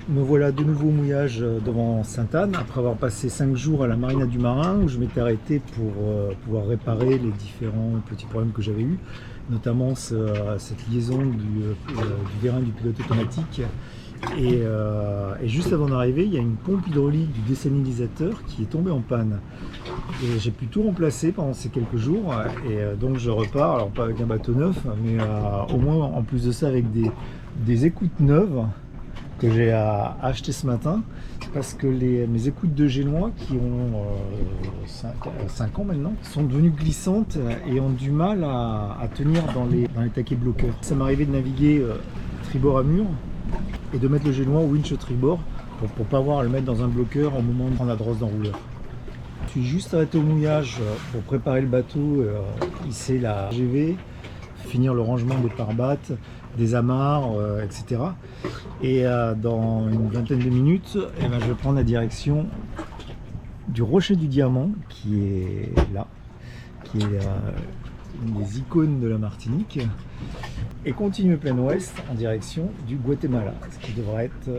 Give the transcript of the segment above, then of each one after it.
Me voilà de nouveau au mouillage devant Sainte-Anne, après avoir passé 5 jours à la Marina du Marin, où je m'étais arrêté pour pouvoir réparer les différents petits problèmes que j'avais eus, notamment cette liaison du vérin du pilote automatique. Et juste avant d'arriver, il y a une pompe hydraulique du désalinisateur qui est tombée en panne. Et j'ai pu tout remplacer pendant ces quelques jours, et donc je repars, alors pas avec un bateau neuf, mais au moins en plus de ça avec des écoutes neuves que j'ai acheté ce matin, parce que mes écoutes de Génois qui ont 5 ans maintenant sont devenues glissantes et ont du mal à tenir dans les taquets bloqueurs. Ça m'est arrivé de naviguer tribord à mur et de mettre le Génois au winch tribord pour pas avoir à le mettre dans un bloqueur au moment de prendre la drosse d'enrouleur. Je suis juste arrêté au mouillage pour préparer le bateau, hisser la GV, finir le rangement des pare-battes, des amarres, etc. Et dans une vingtaine de minutes, je vais prendre la direction du Rocher du Diamant, qui est là, qui est une des icônes de la Martinique, et continuer plein ouest en direction du Guatemala, ce qui devrait être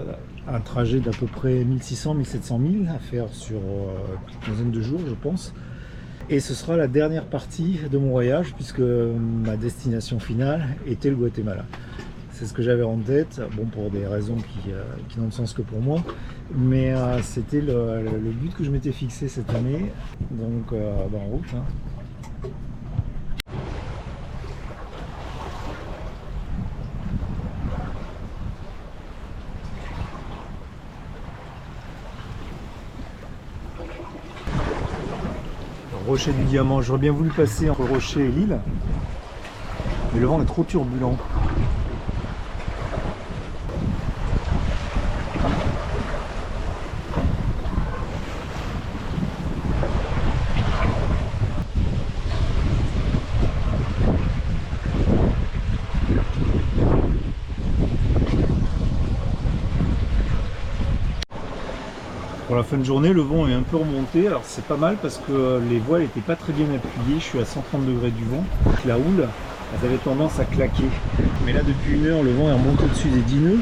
un trajet d'à peu près 1600-1700 milles à faire sur une quinzaine de jours, je pense. Et ce sera la dernière partie de mon voyage, puisque ma destination finale était le Guatemala. C'est ce que j'avais en tête, bon, pour des raisons qui n'ont de sens que pour moi, mais c'était le but que je m'étais fixé cette année, donc en route. Hein. Rocher du Diamant, j'aurais bien voulu passer entre le rocher et l'île, mais le vent est trop turbulent. Pour la fin de journée, le vent est un peu remonté, alors c'est pas mal parce que les voiles n'étaient pas très bien appuyées, je suis à 130 degrés du vent, donc la houle elle avait tendance à claquer. Mais là depuis 1 heure, le vent est remonté au-dessus des 10 nœuds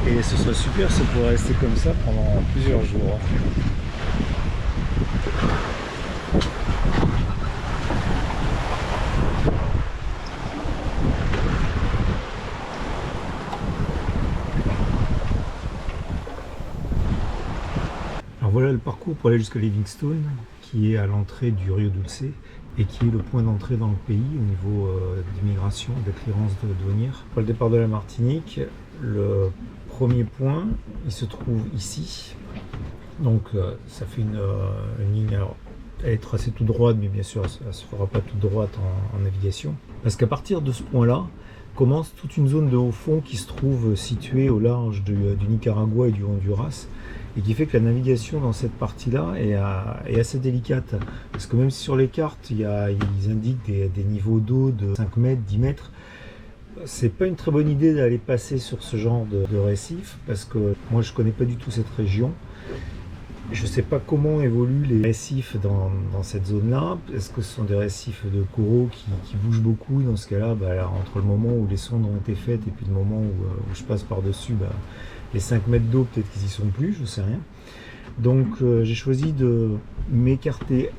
et ce serait super, ça pourrait rester comme ça pendant plusieurs jours. Voilà le parcours pour aller jusqu'à Livingstone, qui est à l'entrée du Rio Dulce et qui est le point d'entrée dans le pays au niveau d'immigration, de clearance douanière. Pour le départ de la Martinique, le premier point, il se trouve ici. Donc ça fait une ligne, alors elle est tracée tout droite, mais bien sûr elle ne se fera pas toute droite en navigation. Parce qu'à partir de ce point-là, commence toute une zone de haut fond qui se trouve située au large du Nicaragua et du Honduras, et qui fait que la navigation dans cette partie-là est assez délicate. Parce que même si sur les cartes, ils indiquent des niveaux d'eau de 5 mètres, 10 mètres, c'est pas une très bonne idée d'aller passer sur ce genre de récif, parce que moi je connais pas du tout cette région. Je sais pas comment évoluent les récifs dans cette zone-là. Est-ce que ce sont des récifs de coraux qui bougent beaucoup? Dans ce cas-là, entre le moment où les sondes ont été faites et puis le moment où je passe par-dessus, les 5 mètres d'eau, peut-être qu'ils y sont plus, je sais rien. Donc j'ai choisi de m'écarter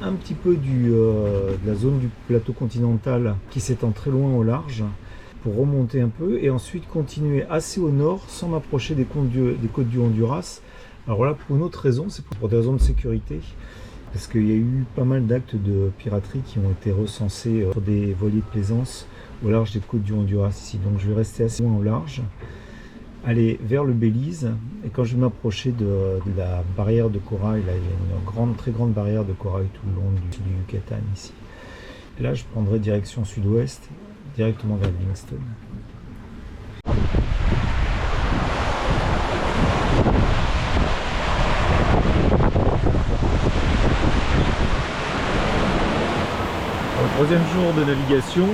un petit peu de la zone du plateau continental qui s'étend très loin au large pour remonter un peu et ensuite continuer assez au nord sans m'approcher des côtes du Honduras. Alors là, pour une autre raison, c'est pour des raisons de sécurité, parce qu'il y a eu pas mal d'actes de piraterie qui ont été recensés sur des voiliers de plaisance au large des côtes du Honduras ici. Donc je vais rester assez loin au large, aller vers le Belize, et quand je vais m'approcher de la barrière de corail, là il y a une très grande barrière de corail tout le long du Yucatan ici. Et là je prendrai direction sud-ouest, directement vers Livingstone. Troisième jour de navigation,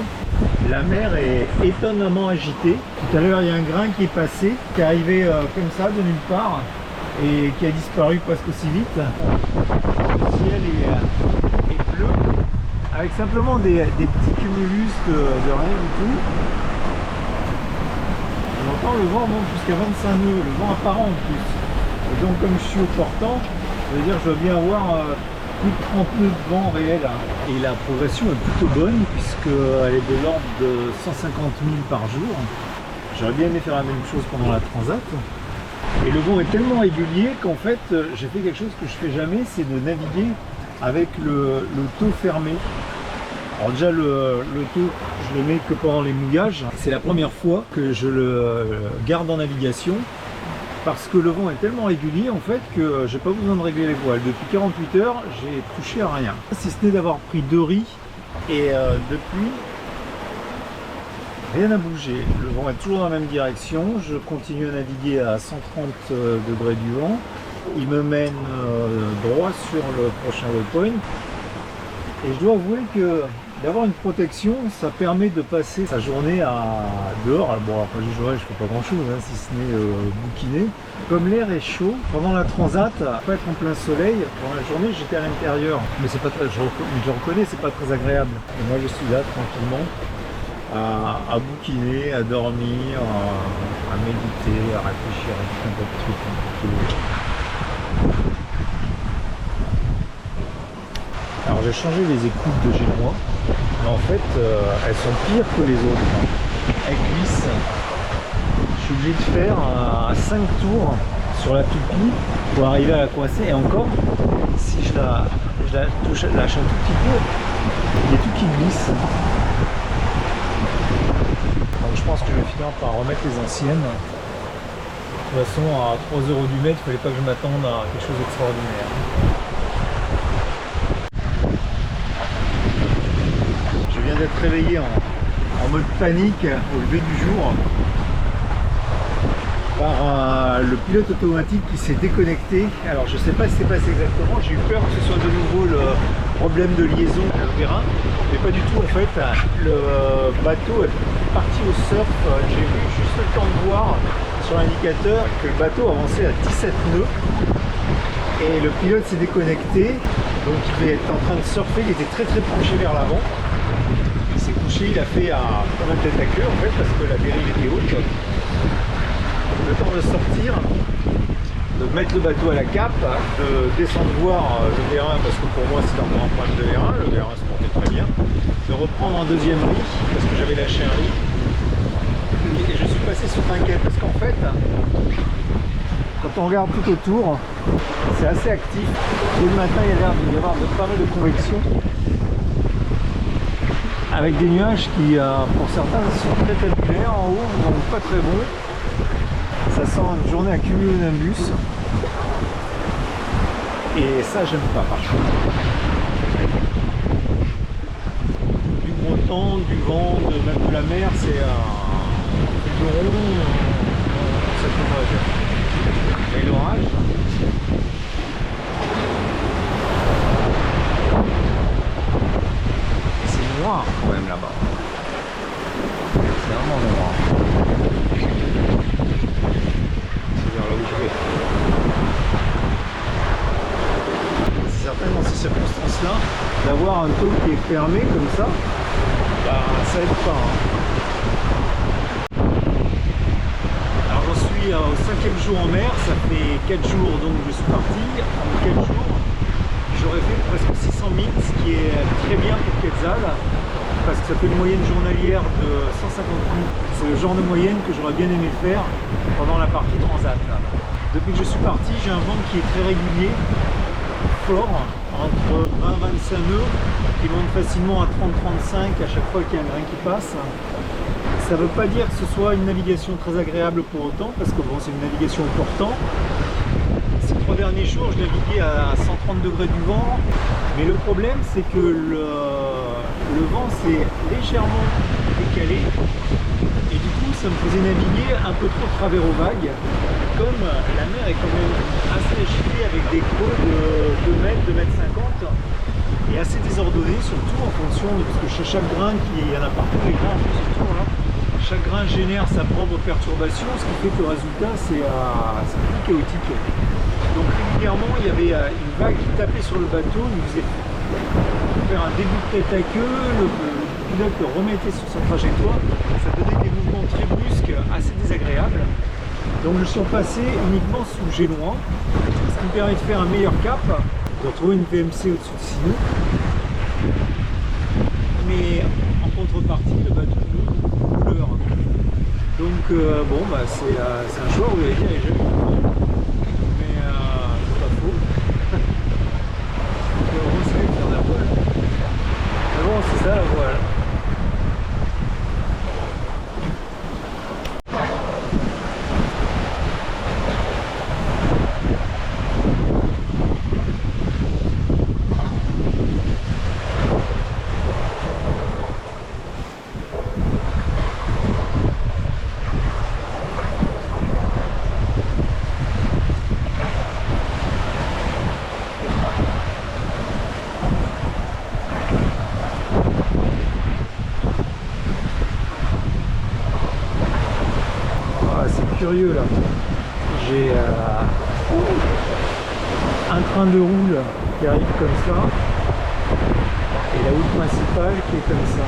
la mer est étonnamment agitée. Tout à l'heure, il y a un grain qui est passé, qui est arrivé comme ça, de nulle part, et qui a disparu presque aussi vite. Le ciel est bleu, avec simplement des petits cumulus de rien du tout. J'entends le vent monte jusqu'à 25 nœuds, le vent apparent en plus. Et donc comme je suis au portant, ça veut dire que je dois bien avoir plus de 30 nœuds de vent réel. Et la progression est plutôt bonne puisqu'elle est de l'ordre de 150 000 par jour. J'aurais bien aimé faire la même chose pendant la transat. Et le vent est tellement régulier qu'en fait j'ai fait quelque chose que je fais jamais, c'est de naviguer avec le taux fermé. Alors déjà le taux, je le mets que pendant les mouillages. C'est la première fois que je le garde en navigation parce que le vent est tellement régulier en fait que j'ai pas besoin de régler les voiles. Depuis 48 heures, j'ai touché à rien. Si ce n'est d'avoir pris 2 riz et depuis, rien n'a bougé. Le vent est toujours dans la même direction. Je continue à naviguer à 130 degrés du vent. Il me mène droit sur le prochain waypoint. Et je dois avouer que d'avoir une protection, ça permet de passer sa journée dehors. Bon, après je fais pas grand chose, si ce n'est bouquiner. Comme l'air est chaud, pendant la transat, pas être en plein soleil, pendant la journée j'étais à l'intérieur. Mais c'est pas très, je reconnais, c'est pas très agréable. Et moi je suis là tranquillement, à bouquiner, à dormir, à méditer, à réfléchir à tout un tas de trucs. Alors j'ai changé les écoutes de Génois, mais en fait elles sont pires que les autres. Elles glissent. Je suis obligé de faire 5 tours sur la toupie pour arriver à la coincer, et encore, si je la touche, lâche un tout petit peu, il y a tout qui glisse. Donc je pense que je vais finir par remettre les anciennes. De toute façon à 3 € du mètre, il ne fallait pas que je m'attende à quelque chose d'extraordinaire. D'être réveillé en mode panique au lever du jour par le pilote automatique qui s'est déconnecté. Alors je sais pas ce qui s'est passé exactement, j'ai eu peur que ce soit de nouveau le problème de liaison avec le terrain, mais pas du tout en fait. Le bateau est parti au surf, j'ai vu juste le temps de voir sur l'indicateur que le bateau avançait à 17 nœuds et le pilote s'est déconnecté, donc il était en train de surfer, il était très penché vers l'avant. Il a fait comme un tête à queue en fait parce que la dérive était haute. Le temps de sortir, de mettre le bateau à la cape, de descendre voir le vérin parce que pour moi c'est encore un problème de vérin, le vérin se portait très bien, de reprendre un deuxième riz parce que j'avais lâché un riz et je suis passé sous trinquette parce qu'en fait quand on regarde tout autour c'est assez actif. Dès le matin il y a l'air d'y avoir pas mal de convection, avec des nuages qui, pour certains, sont très tabulaires en haut, donc pas très bons. Ça sent une journée à cumulonimbus. Et ça, j'aime pas par contre. Du gros temps, du vent, même de la mer, c'est du rond, ça peut. Et l'orage. Noir quand même là-bas. C'est vraiment noir. C'est vers là où je vais. C'est certain dans ces circonstances-là, d'avoir un taux qui est fermé comme ça, bah, ça aide pas. Alors j'en suis au 5e jour en mer, ça fait 4 jours donc je suis parti. En 4 jours, j'aurais fait presque 600 000, ce qui est très bien pour Quetzal, parce que ça fait une moyenne journalière de 150 000. C'est le genre de moyenne que j'aurais bien aimé faire pendant la partie transat. Depuis que je suis parti, j'ai un vent qui est très régulier, fort, entre 20 et 25 nœuds, qui monte facilement à 30-35 à chaque fois qu'il y a un grain qui passe. Ça ne veut pas dire que ce soit une navigation très agréable pour autant, parce que bon, c'est une navigation au portant. Ces 3 derniers jours, je naviguais à 130 degrés du vent, mais le problème c'est que le vent s'est légèrement décalé et du coup ça me faisait naviguer un peu trop de travers aux vagues, comme la mer est quand même assez agitée avec des creux de 2 mètres, 2 mètres 50 et assez désordonné, surtout en fonction de, parce que chez chaque grain, il y en a partout, les grains surtout là, chaque grain génère sa propre perturbation, ce qui fait que le résultat c'est plus chaotique. Donc régulièrement il y avait une vague qui tapait sur le bateau, nous faisait faire un début de tête à queue, pilote le remettait sur sa trajectoire, ça donnait des mouvements très brusques, assez désagréables. Donc je suis repassé uniquement sous Géloin, ce qui me permet de faire un meilleur cap, de retrouver une VMC au-dessus de Sinoux. Mais en contrepartie, le bateau nous couleur. Donc bon, bah, c'est un choix, vous allez dire, il est jamais content. Mais c'est pas faux. On risque de faire de la voile. Mais bon, c'est ça la voile. Curieux là, j'ai un train de roule qui arrive comme ça et la route principale qui est comme ça.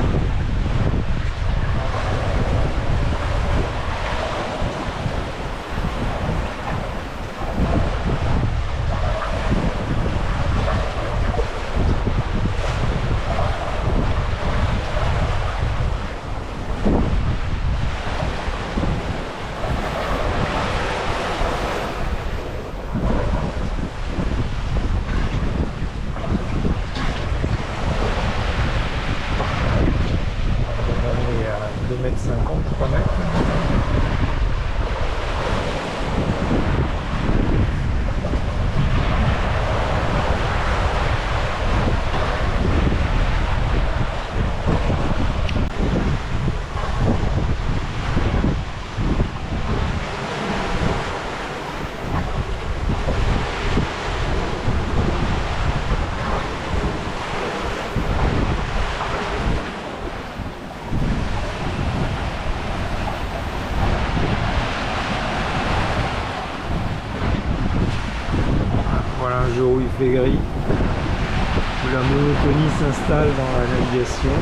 Voilà un jour où il fait gris, où la monotonie s'installe dans la navigation.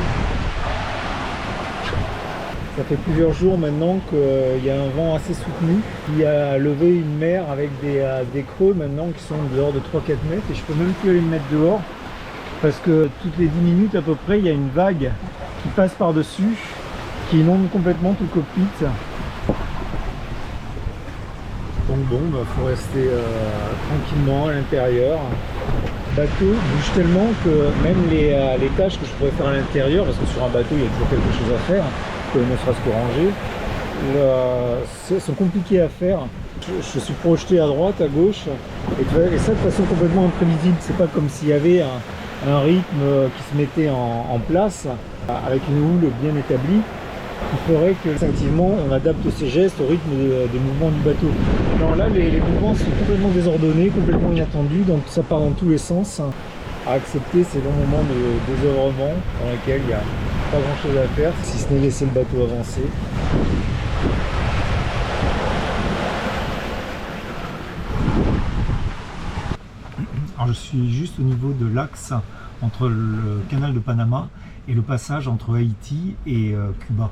Ça fait plusieurs jours maintenant qu'il y a un vent assez soutenu qui a levé une mer avec des creux maintenant qui sont dehors de 3-4 mètres et je peux même plus aller me mettre dehors parce que toutes les 10 minutes à peu près il y a une vague qui passe par dessus qui inonde complètement tout le cockpit. Donc bon, bah, faut rester tranquillement à l'intérieur. Le bateau bouge tellement que même les tâches que je pourrais faire à l'intérieur, parce que sur un bateau il y a toujours quelque chose à faire, que ne serait-ce que ranger, sont compliquées à faire. Je suis projeté à droite, à gauche, et ça de façon complètement imprévisible. C'est pas comme s'il y avait un rythme qui se mettait en place, avec une houle bien établie, qui ferait que instinctivement on adapte ses gestes au rythme des mouvements du bateau. Non, là les mouvements sont complètement désordonnés, complètement inattendus, donc ça part dans tous les sens. À accepter ces longs moments de désœuvrement dans lesquels il n'y a pas grand chose à faire, si ce n'est laisser le bateau avancer. Alors je suis juste au niveau de l'axe entre le canal de Panama et le passage entre Haïti et Cuba.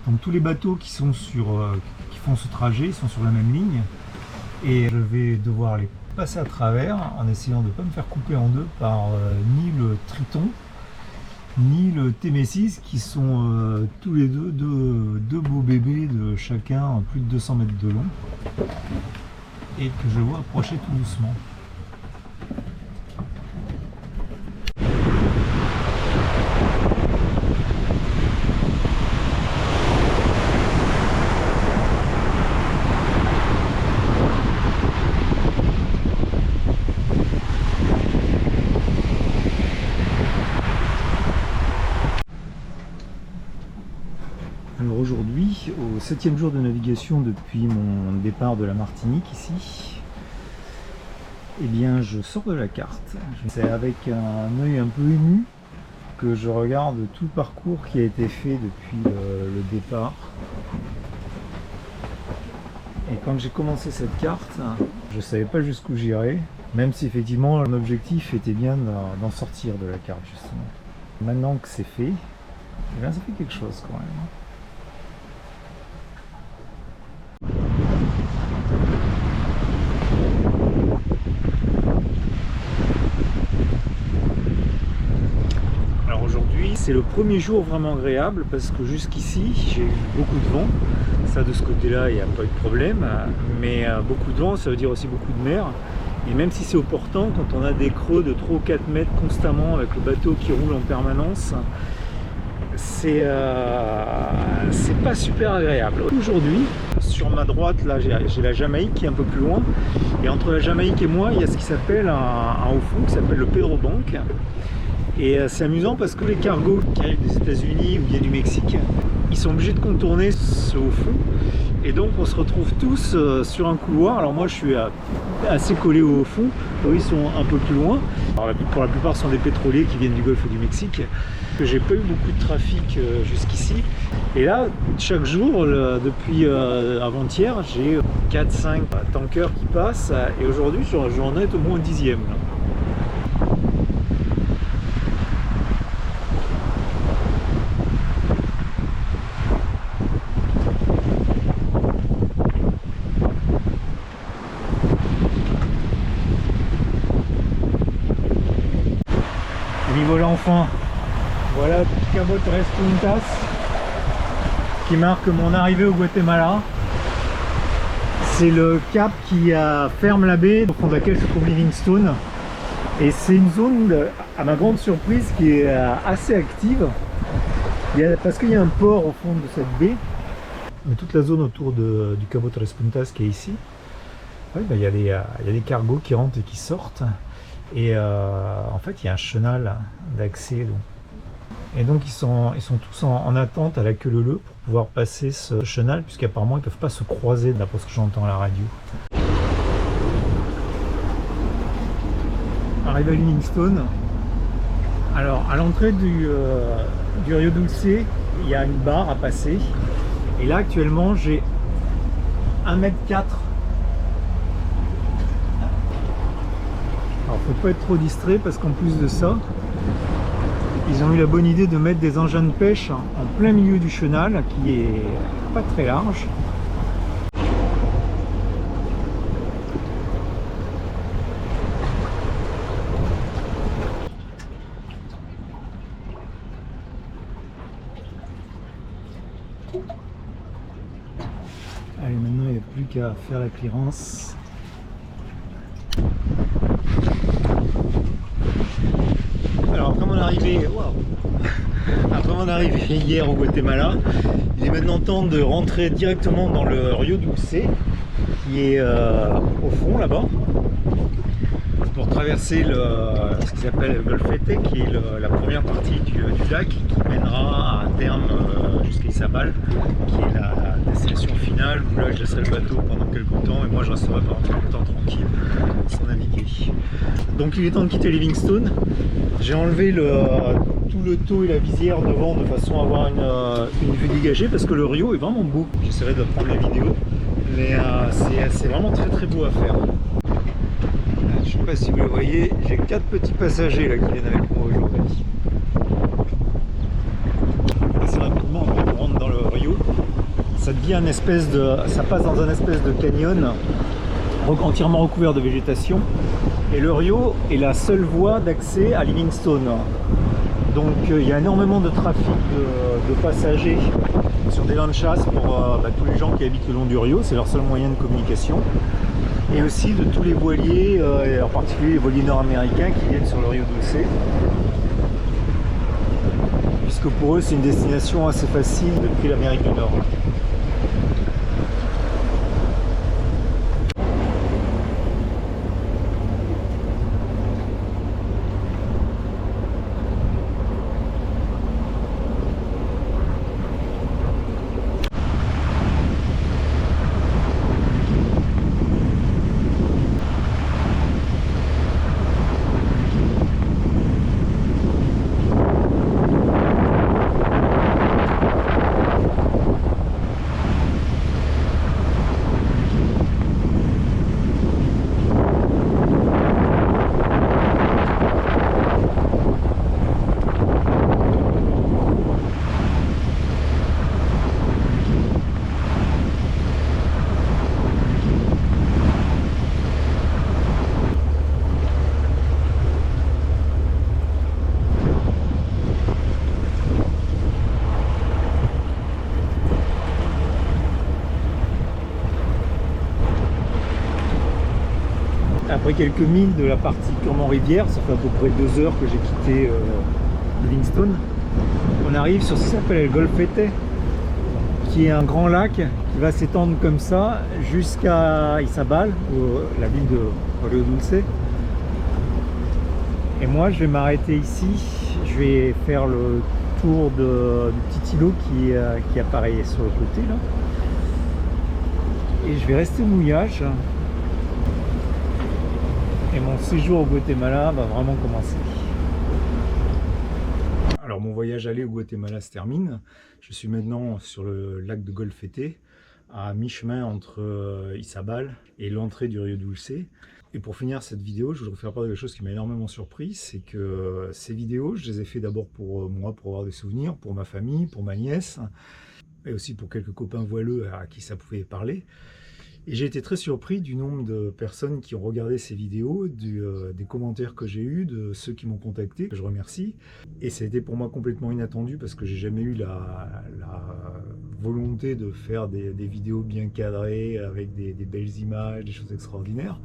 Donc tous les bateaux qui font ce trajet sont sur la même ligne et je vais devoir les passer à travers en essayant de ne pas me faire couper en deux par ni le Triton ni le Témésis qui sont tous les deux beaux bébés de chacun plus de 200 mètres de long et que je vois approcher tout doucement. Alors aujourd'hui, au 7e jour de navigation depuis mon départ de la Martinique ici, eh bien je sors de la carte. C'est avec un œil un peu ému que je regarde tout le parcours qui a été fait depuis le départ. Et quand j'ai commencé cette carte, je ne savais pas jusqu'où j'irais, même si effectivement mon objectif était bien d'en sortir de la carte justement. Maintenant que c'est fait, Et bien, ça fait quelque chose quand même. Alors aujourd'hui, c'est le premier jour vraiment agréable parce que jusqu'ici, j'ai eu beaucoup de vent. Ça, de ce côté-là, il n'y a pas eu de problème. Mais beaucoup de vent, ça veut dire aussi beaucoup de mer. Et même si c'est opportun, quand on a des creux de 3 ou 4 mètres constamment avec le bateau qui roule en permanence, c'est pas super agréable. Aujourd'hui, sur ma droite, là, j'ai la Jamaïque qui est un peu plus loin. Et entre la Jamaïque et moi, il y a ce qui s'appelle un haut fond qui s'appelle le Pedro Bank. Et c'est amusant parce que les cargos qui arrivent des États-Unis ou bien du Mexique, ils sont obligés de contourner ce haut fond. Et donc on se retrouve tous sur un couloir. Alors moi je suis assez collé au fond, eux ils sont un peu plus loin. Alors, pour la plupart ce sont des pétroliers qui viennent du Golfe du Mexique. J'ai pas eu beaucoup de trafic jusqu'ici. Et là, chaque jour, depuis avant-hier, j'ai 4-5 tankers qui passent. Et aujourd'hui j'en ai au moins un dixième. Là. Voilà enfin, voilà Cabo Tres Puntas qui marque mon arrivée au Guatemala. C'est le cap qui ferme la baie au fond de laquelle se trouve Livingstone. Et c'est une zone, à ma grande surprise, qui est assez active. Parce qu'il y a un port au fond de cette baie. Mais toute la zone autour du Cabo Tres Puntas qui est ici, oui, il y a des cargos qui rentrent et qui sortent. Et en fait, il y a un chenal d'accès. Et donc, ils sont tous en attente à la queue leu-leu pour pouvoir passer ce chenal, puisqu'apparemment, ils ne peuvent pas se croiser, d'après ce que j'entends à la radio. Arrivé à Livingstone. Alors, à l'entrée du Rio Dulce, il y a une barre à passer. Et là, actuellement, j'ai 1,4 m. Alors faut pas être trop distrait parce qu'en plus de ça, ils ont eu la bonne idée de mettre des engins de pêche en plein milieu du chenal qui est pas très large. Allez, maintenant il n'y a plus qu'à faire la clearance. Alors après mon arrivée hier au Guatemala, il est maintenant temps de rentrer directement dans le Rio Dulce qui est au fond là-bas pour traverser ce qu'ils appellent le Golfete, qui est la première partie du lac qui mènera à terme jusqu'à Izabal, qui est la destination finale où là je laisserai le bateau pendant quelques temps et moi je resterai pendant quelques temps tranquille sans naviguer. Donc il est temps de quitter Livingstone. J'ai enlevé tout le taux et la visière devant de façon à avoir une vue dégagée parce que le Rio est vraiment beau. J'essaierai de prendre la vidéo, mais c'est vraiment très très beau à faire. Je ne sais pas si vous le voyez, j'ai 4 petits passagers là qui viennent avec moi aujourd'hui. Assez rapidement, quand on rentre dans le Rio, ça devient ça passe dans un espèce de canyon entièrement recouvert de végétation. Et le Rio est la seule voie d'accès à Livingstone. Donc il y a énormément de trafic de passagers sur des lanchas pour tous les gens qui habitent le long du Rio, c'est leur seul moyen de communication. Et aussi de tous les voiliers, et en particulier les voiliers nord-américains qui viennent sur le Rio Dulce. Puisque pour eux c'est une destination assez facile depuis l'Amérique du Nord. après quelques milles de la partie purement rivière, ça fait à peu près 2 heures que j'ai quitté Livingstone. On arrive sur ce qui s'appelle El Golfete, qui est un grand lac qui va s'étendre comme ça jusqu'à Izabal, la ville de Rio Dulce. Et moi je vais m'arrêter ici, je vais faire le tour du petit îlot qui apparaît sur le côté là. Et je vais rester au mouillage. Et mon séjour au Guatemala va vraiment commencer. Alors mon voyage aller au Guatemala se termine. Je suis maintenant sur le lac de Golfete, à mi-chemin entre Izabal et l'entrée du Rio Dulce. Et pour finir cette vidéo, je voudrais vous faire part de quelque chose qui m'a énormément surpris, c'est que ces vidéos, je les ai fait d'abord pour moi, pour avoir des souvenirs, pour ma famille, pour ma nièce, et aussi pour quelques copains voileux à qui ça pouvait parler. Et j'ai été très surpris du nombre de personnes qui ont regardé ces vidéos, des commentaires que j'ai eus, de ceux qui m'ont contacté, que je remercie. Et ça a été pour moi complètement inattendu parce que j'ai jamais eu la volonté de faire des vidéos bien cadrées, avec des belles images, des choses extraordinaires.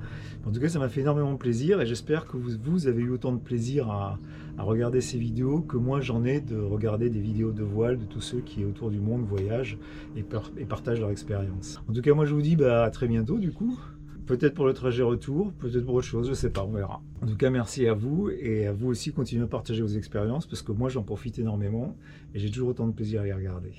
En tout cas, ça m'a fait énormément plaisir et j'espère que vous avez eu autant de plaisir à regarder ces vidéos que moi j'en ai de regarder des vidéos de voile de tous ceux qui autour du monde voyagent et partagent leur expérience. En tout cas, moi je vous dis à très bientôt du coup. Peut-être pour le trajet retour, peut-être pour autre chose, je sais pas, on verra. En tout cas, merci à vous et à vous aussi, continuez à partager vos expériences parce que moi j'en profite énormément et j'ai toujours autant de plaisir à les regarder.